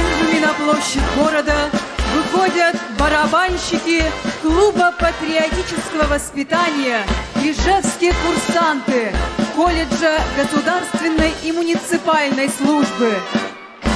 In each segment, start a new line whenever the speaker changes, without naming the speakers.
Первыми на площадь города выходят барабанщики клуба патриотического воспитания «Ижевские курсанты» колледжа государственной и муниципальной службы.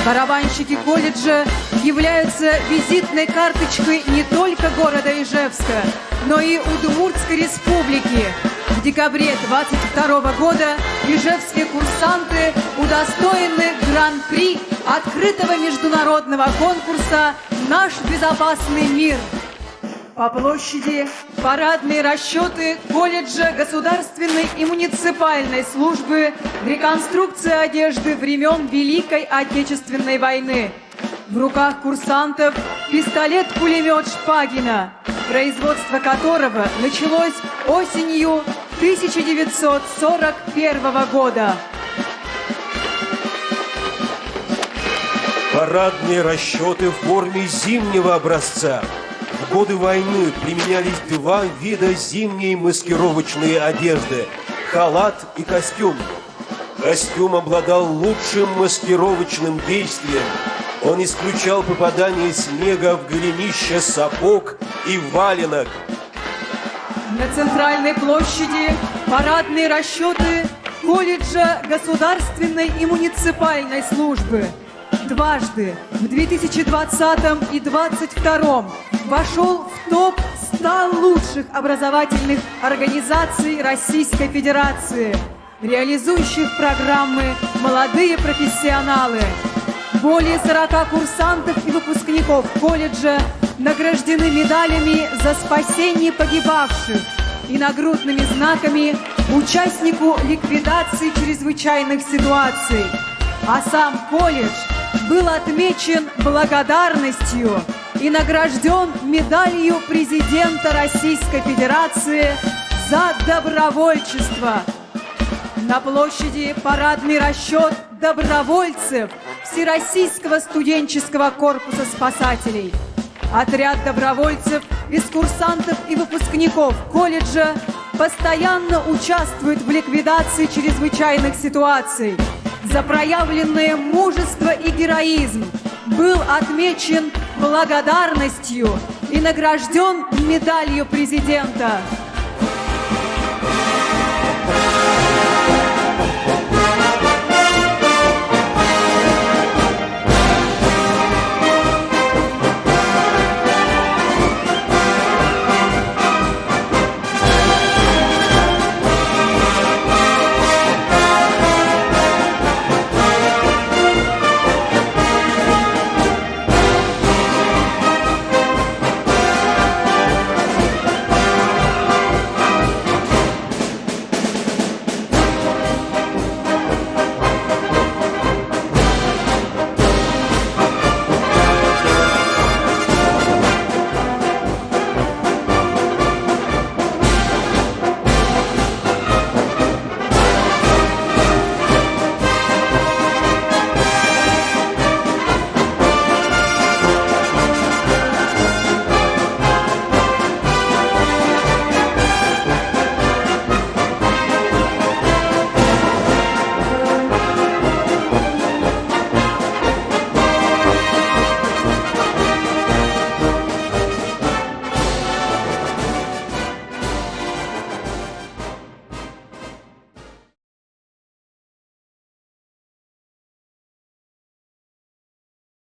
Барабанщики колледжа являются визитной карточкой не только города Ижевска, но и Удмуртской республики. В декабре 2022 года ижевские курсанты удостоены гран-при открытого международного конкурса «Наш безопасный мир». По площади парадные расчеты колледжа государственной и муниципальной службы реконструкция одежды времен Великой Отечественной войны. В руках курсантов пистолет-пулемет Шпагина, производство которого началось осенью 1941 года.
Парадные расчеты в форме зимнего образца. В годы войны применялись два вида зимней маскировочной одежды – халат и костюм. Костюм обладал лучшим маскировочным действием. Он исключал попадание снега в голенище сапог и валенок.
На центральной площади парадные расчеты колледжа государственной и муниципальной службы. Дважды, в 2020 и 2022, вошел в топ 100 лучших образовательных организаций Российской Федерации, реализующих программы «Молодые профессионалы». Более 40 курсантов и выпускников колледжа награждены медалями за спасение погибавших и нагрудными знаками участнику ликвидации чрезвычайных ситуаций. А сам колледж был отмечен благодарностью и награжден медалью президента Российской Федерации за добровольчество. На площади парадный расчет добровольцев Всероссийского студенческого корпуса спасателей. Отряд добровольцев из курсантов и выпускников колледжа постоянно участвует в ликвидации чрезвычайных ситуаций. За проявленное мужество и героизм был отмечен благодарностью и награжден медалью президента.